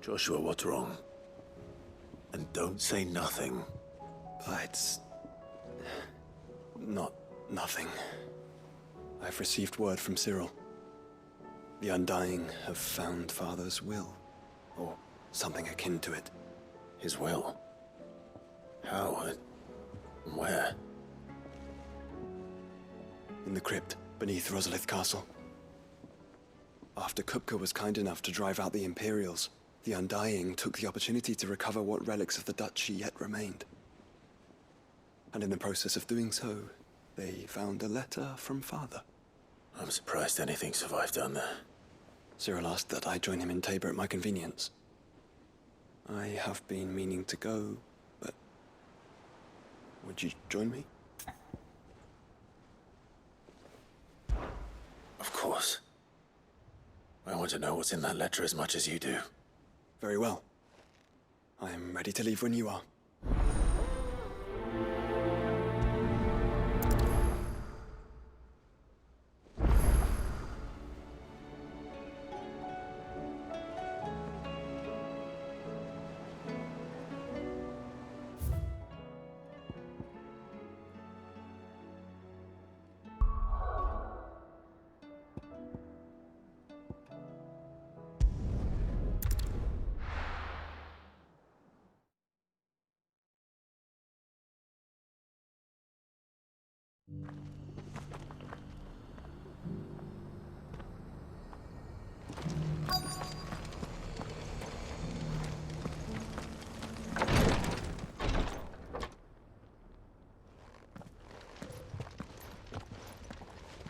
Joshua, what's wrong? And don't say nothing. It's... not nothing. I've received word from Cyril. The Undying have found Father's will, or something akin to it. His will? How? And where? In the crypt, beneath Rosalith Castle. After Kupka was kind enough to drive out the Imperials, the Undying took the opportunity to recover what relics of the Duchy yet remained. And in the process of doing so, they found a letter from Father. I'm surprised anything survived down there. Cyril asked that I join him in Tabor at my convenience. I have been meaning to go, but... would you join me? Of course. I want to know what's in that letter as much as you do. Very well. I am ready to leave when you are.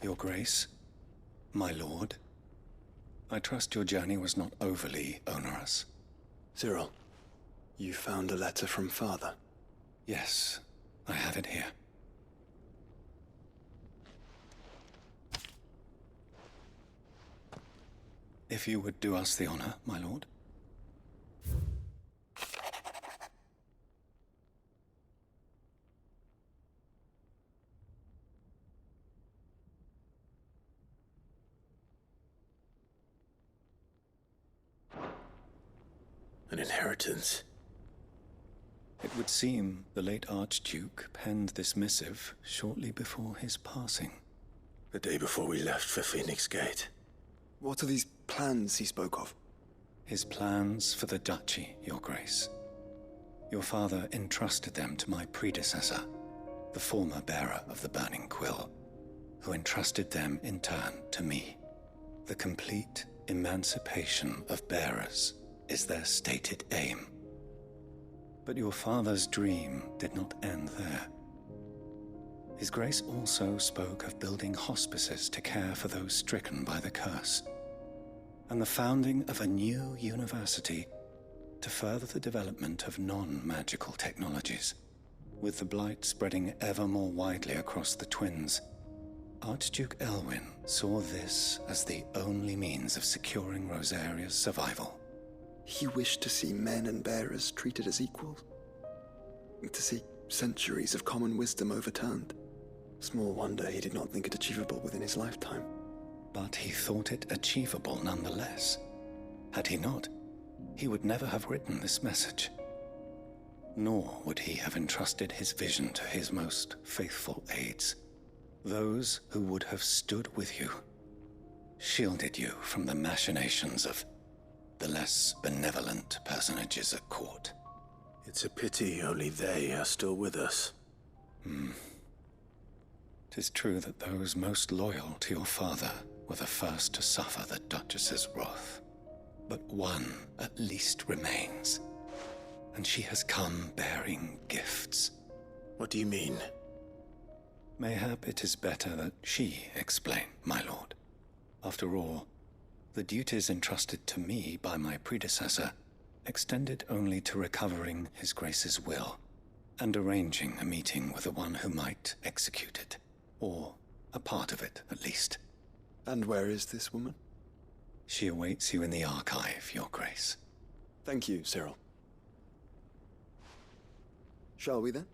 Your Grace, my lord, I trust your journey was not overly onerous. Cyril, you found a letter from Father? Yes, I have it here. If you would do us the honor, my lord. An inheritance. It would seem the late Archduke penned this missive shortly before his passing. The day before we left for Phoenix Gate. What are these plans he spoke of? His plans for the Duchy, Your Grace. Your father entrusted them to my predecessor, the former bearer of the Burning Quill, who entrusted them in turn to me. The complete emancipation of bearers is their stated aim. But your father's dream did not end there. His Grace also spoke of building hospices to care for those stricken by the curse, and the founding of a new university to further the development of non-magical technologies. With the blight spreading ever more widely across the twins, Archduke Elwyn saw this as the only means of securing Rosaria's survival. He wished to see men and bearers treated as equals. To see centuries of common wisdom overturned. Small wonder he did not think it achievable within his lifetime. But he thought it achievable nonetheless. Had he not, he would never have written this message. Nor would he have entrusted his vision to his most faithful aides, those who would have stood with you, shielded you from the machinations of the less benevolent personages at court. It's a pity only they are still with us. 'Tis true that those most loyal to your father were the first to suffer the Duchess's wrath. But one at least remains, and she has come bearing gifts. What do you mean? Mayhap it is better that she explain, my lord. After all, the duties entrusted to me by my predecessor extended only to recovering His Grace's will and arranging a meeting with the one who might execute it, or a part of it at least. And where is this woman? She awaits you in the archive, Your Grace. Thank you, Cyril. Shall we then?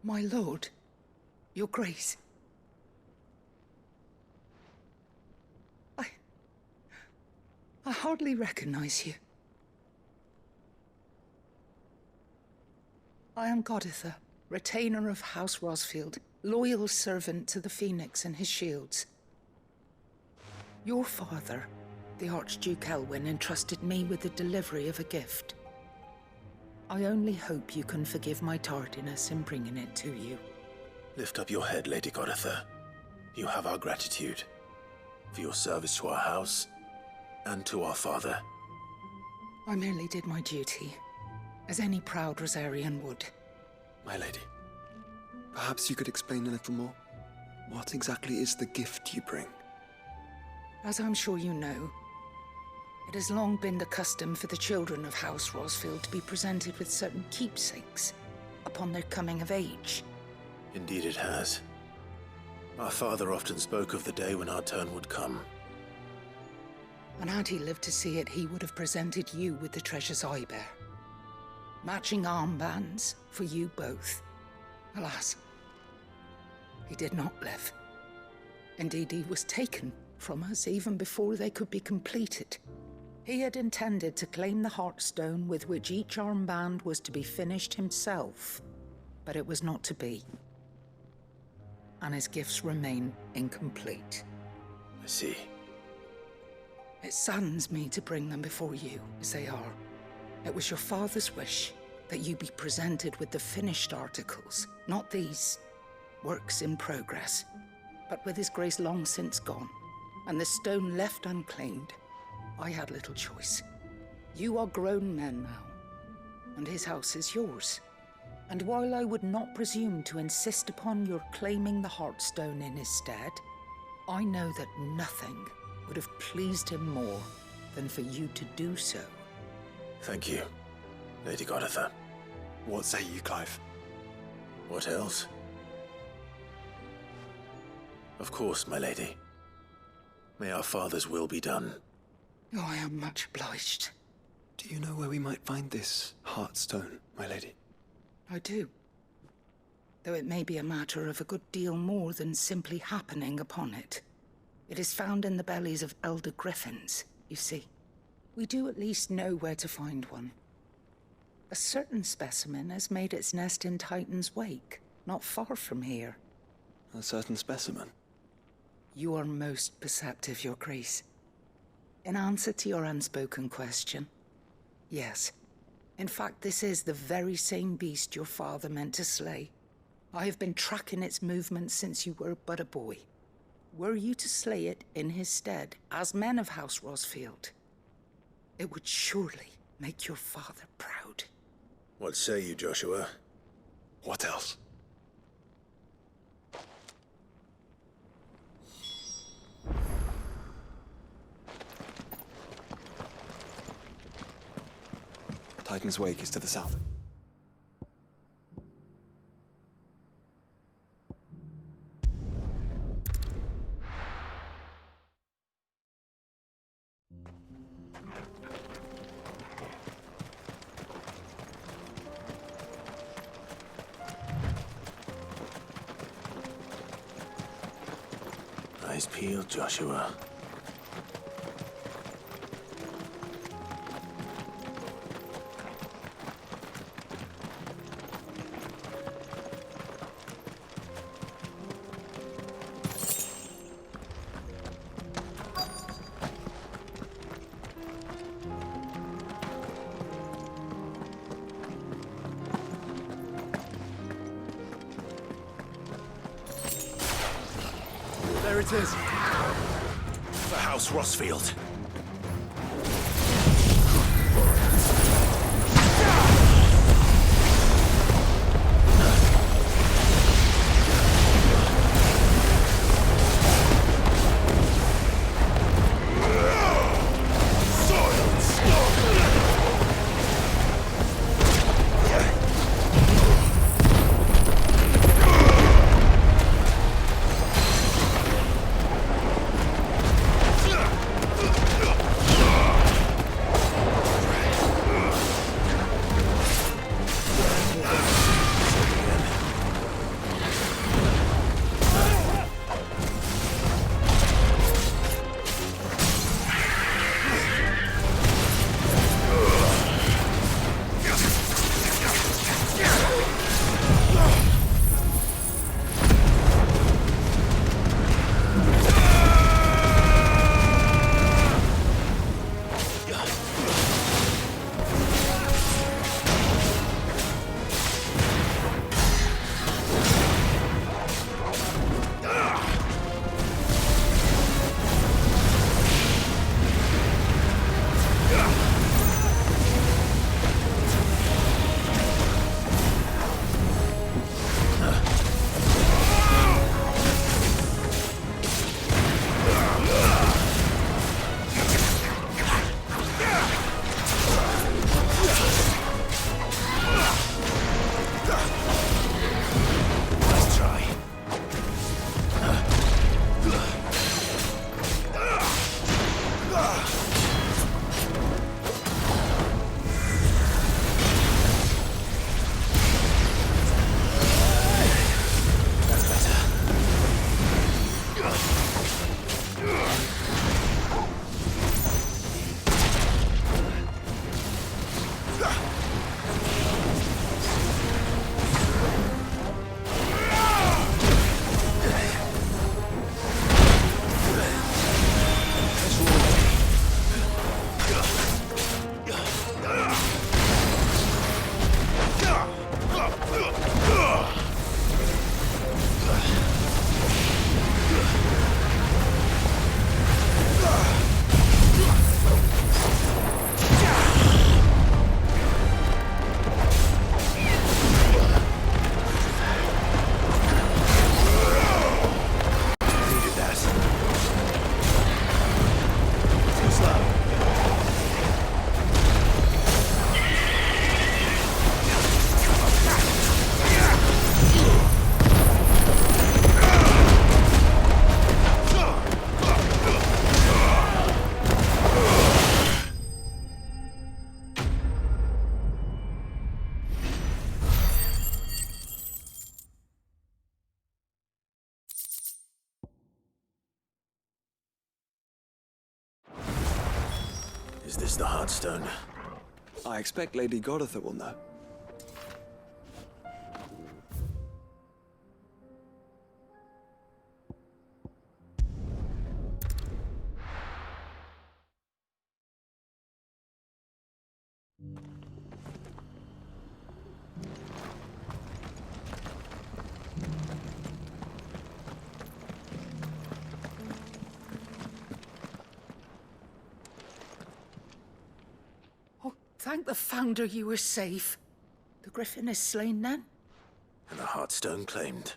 My lord, your grace. I hardly recognize you. I am Goditha, retainer of House Rosfield, loyal servant to the Phoenix and his shields. Your father, the Archduke Elwyn, entrusted me with the delivery of a gift. I only hope you can forgive my tardiness in bringing it to you. Lift up your head, Lady Goditha. You have our gratitude for your service to our house and to our father. I merely did my duty, as any proud Rosarian would. My lady, perhaps you could explain a little more? What exactly is the gift you bring? As I'm sure you know, it has long been the custom for the children of House Rosfield to be presented with certain keepsakes upon their coming of age. Indeed it has. Our father often spoke of the day when our turn would come. And had he lived to see it, he would have presented you with the treasures I bear. Matching armbands for you both. Alas, he did not live. Indeed, he was taken from us even before they could be completed. He had intended to claim the Heartstone with which each armband was to be finished himself, but it was not to be. And his gifts remain incomplete. I see. It saddens me to bring them before you, as they are. It was your father's wish that you be presented with the finished articles, not these works in progress. But with his grace long since gone, and the stone left unclaimed, I had little choice. You are grown men now, and his house is yours. And while I would not presume to insist upon your claiming the Heartstone in his stead, I know that nothing would have pleased him more than for you to do so. Thank you, Lady Goditha. What say you, Clive? What else? Of course, my lady. May our father's will be done. Oh, I am much obliged. Do you know where we might find this Heartstone, my lady? I do. Though it may be a matter of a good deal more than simply happening upon it. It is found in the bellies of elder griffins, you see. We do at least know where to find one. A certain specimen has made its nest in Titan's Wake, not far from here. A certain specimen? You are most perceptive, Your Grace. In answer to your unspoken question, yes. In fact, this is the very same beast your father meant to slay. I have been tracking its movements since you were but a boy. Were you to slay it in his stead, as men of House Rosfield, it would surely make your father proud. What say you, Joshua? What else? Titan's Wake is to the south. Eyes peeled, Joshua. There it is. The House Rosfield. this the Heartstone? I expect Lady Goditha will know. Thank the Founder you were safe. The Griffin is slain then? And the Heartstone claimed.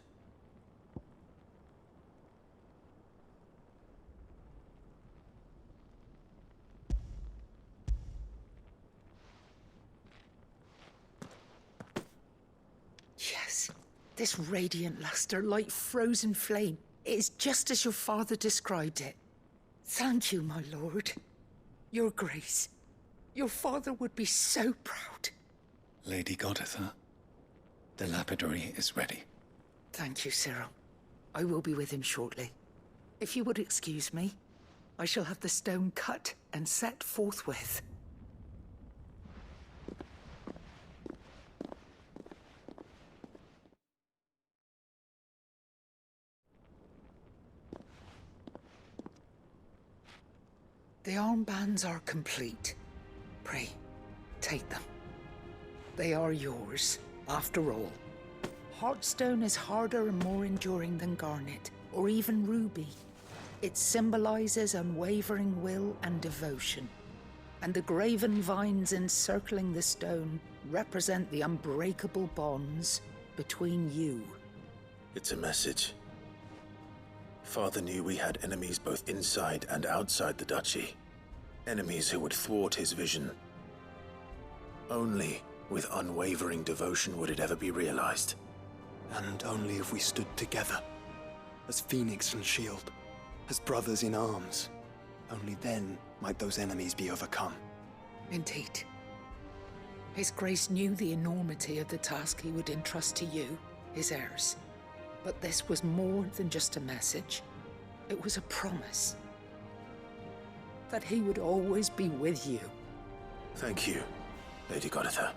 Yes. This radiant luster, like frozen flame, it is just as your father described it. Thank you, my lord. Your Grace. Your father would be so proud. Lady Goditha, the lapidary is ready. Thank you, Cyril. I will be with him shortly. If you would excuse me, I shall have the stone cut and set forthwith. The armbands are complete. Pray, take them. They are yours, after all. Heartstone is harder and more enduring than garnet, or even ruby. It symbolizes unwavering will and devotion. And the graven vines encircling the stone represent the unbreakable bonds between you. It's a message. Father knew we had enemies both inside and outside the duchy. Enemies who would thwart his vision. Only with unwavering devotion would it ever be realized. And only if we stood together, as Phoenix and Shield, as brothers in arms. Only then might those enemies be overcome. Indeed. His Grace knew the enormity of the task he would entrust to you, his heirs. But this was more than just a message. It was a promise. That he would always be with you. Thank you, Lady Goditha,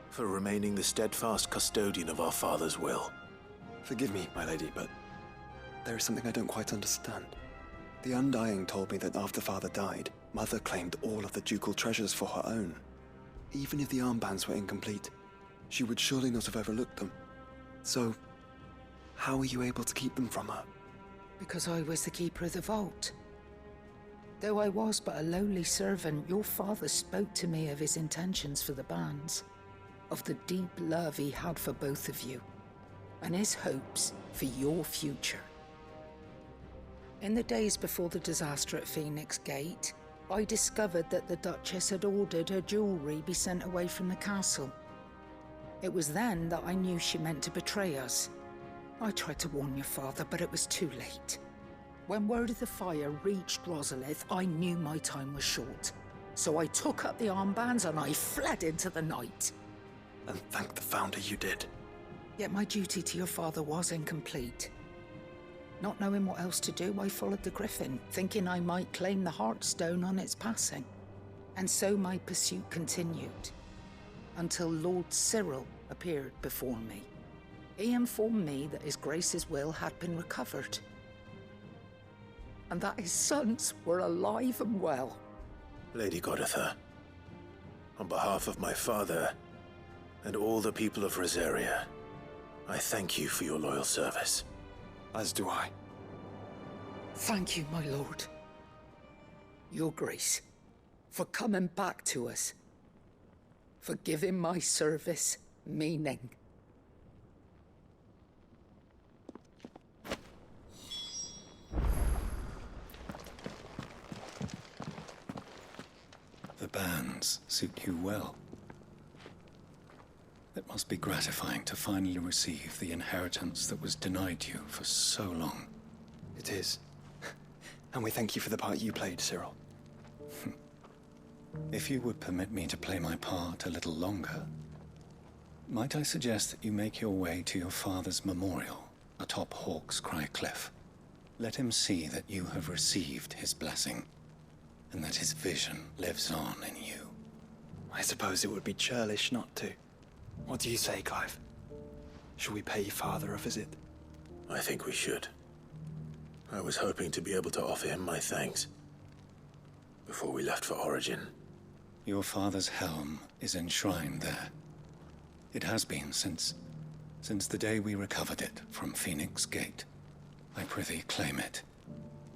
for remaining the steadfast custodian of our father's will. Forgive me, my lady, but there is something I don't quite understand. The Undying told me that after Father died, Mother claimed all of the ducal treasures for her own. Even if the armbands were incomplete, she would surely not have overlooked them. So, how were you able to keep them from her? Because I was the keeper of the vault. Though I was but a lowly servant, your father spoke to me of his intentions for the bands, of the deep love he had for both of you, and his hopes for your future. In the days before the disaster at Phoenix Gate, I discovered that the Duchess had ordered her jewelry be sent away from the castle. It was then that I knew she meant to betray us. I tried to warn your father, but it was too late. When word of the fire reached Rosalith, I knew my time was short. So I took up the armbands and I fled into the night. And thank the Founder you did. Yet my duty to your father was incomplete. Not knowing what else to do, I followed the Griffin, thinking I might claim the Heartstone on its passing. And so my pursuit continued, until Lord Cyril appeared before me. He informed me that His Grace's will had been recovered, and that his sons were alive and well. Lady Goditha, on behalf of my father and all the people of Rosaria, I thank you for your loyal service. As do I. Thank you, my lord. Your Grace, for coming back to us, for giving my service meaning. The bands suit you well. It must be gratifying to finally receive the inheritance that was denied you for so long. It is. And we thank you for the part you played, Cyril. If you would permit me to play my part a little longer, might I suggest that you make your way to your father's memorial atop Hawk's Cry Cliff? Let him see that you have received his blessing. and that his vision lives on in you. I suppose it would be churlish not to. What do you say, Clive? Shall we pay Father a visit? I think we should. I was hoping to be able to offer him my thanks before we left for Origin. Your father's helm is enshrined there. It has been since the day we recovered it from Phoenix Gate. I prithee claim it,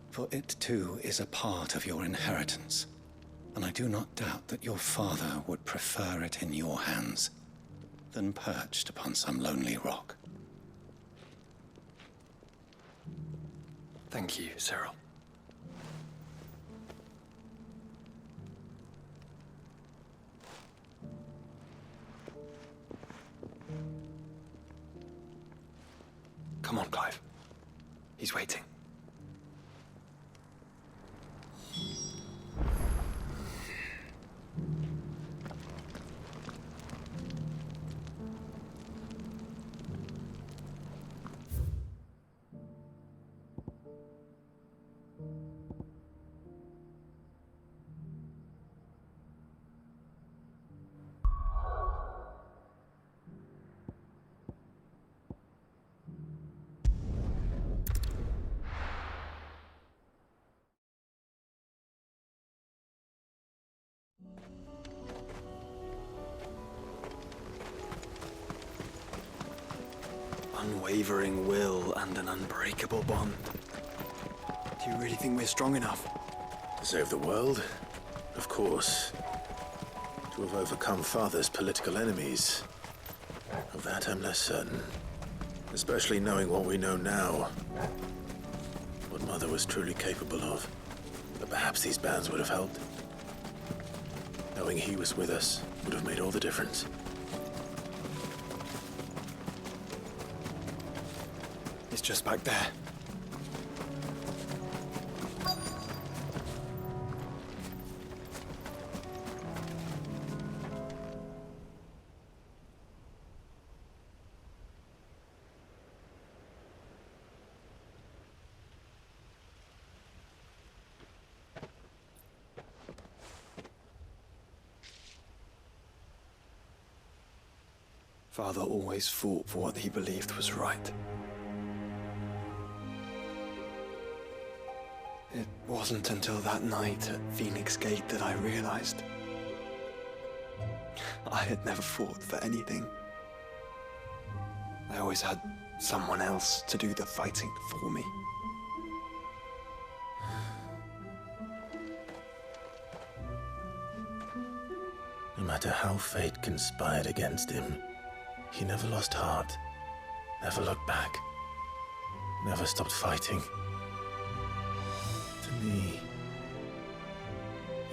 for it too is a part of your inheritance, and I do not doubt that your father would prefer it in your hands than perched upon some lonely rock. Thank you, Cyril. Come on, Clive. He's waiting. Unwavering will and an unbreakable bond. Do you really think we're strong enough? To save the world? Of course. To have overcome Father's political enemies? Of that I'm less certain. Especially knowing what we know now. What Mother was truly capable of. But perhaps these bands would have helped. Knowing he was with us would have made all the difference. It's just back there. Father always fought for what he believed was right. It wasn't until that night at Phoenix Gate that I realized I had never fought for anything. I always had someone else to do the fighting for me. No matter how fate conspired against him, he never lost heart, never looked back, never stopped fighting. To me,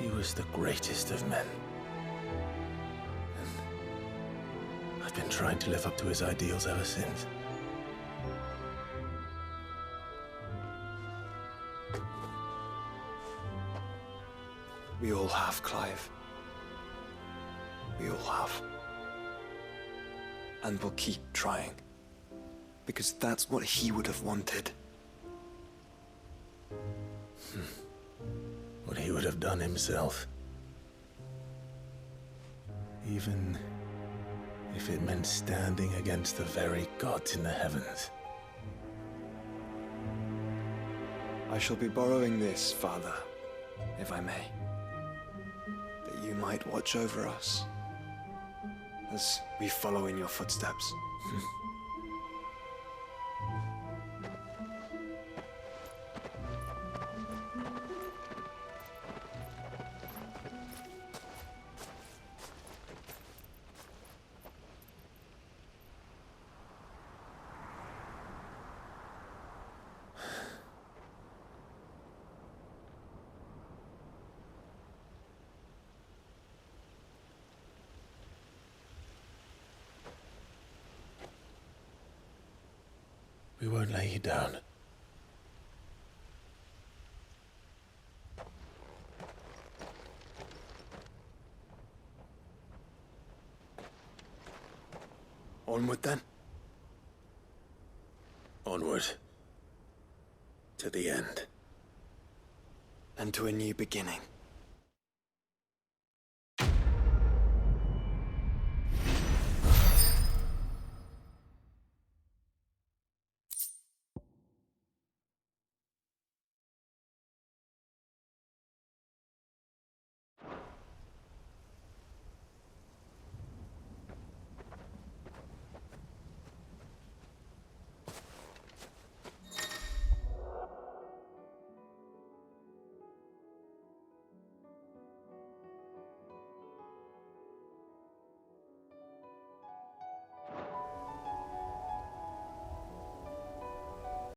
he was the greatest of men. And I've been trying to live up to his ideals ever since. We all have, Clive. We all have. And we'll keep trying. Because that's what he would have wanted. What he would have done himself. Even if it meant standing against the very gods in the heavens. I shall be borrowing this, Father, if I may. That you might watch over us as we follow in your footsteps. We won't lay you down. Onward then. Onward. To the end. And to a new beginning.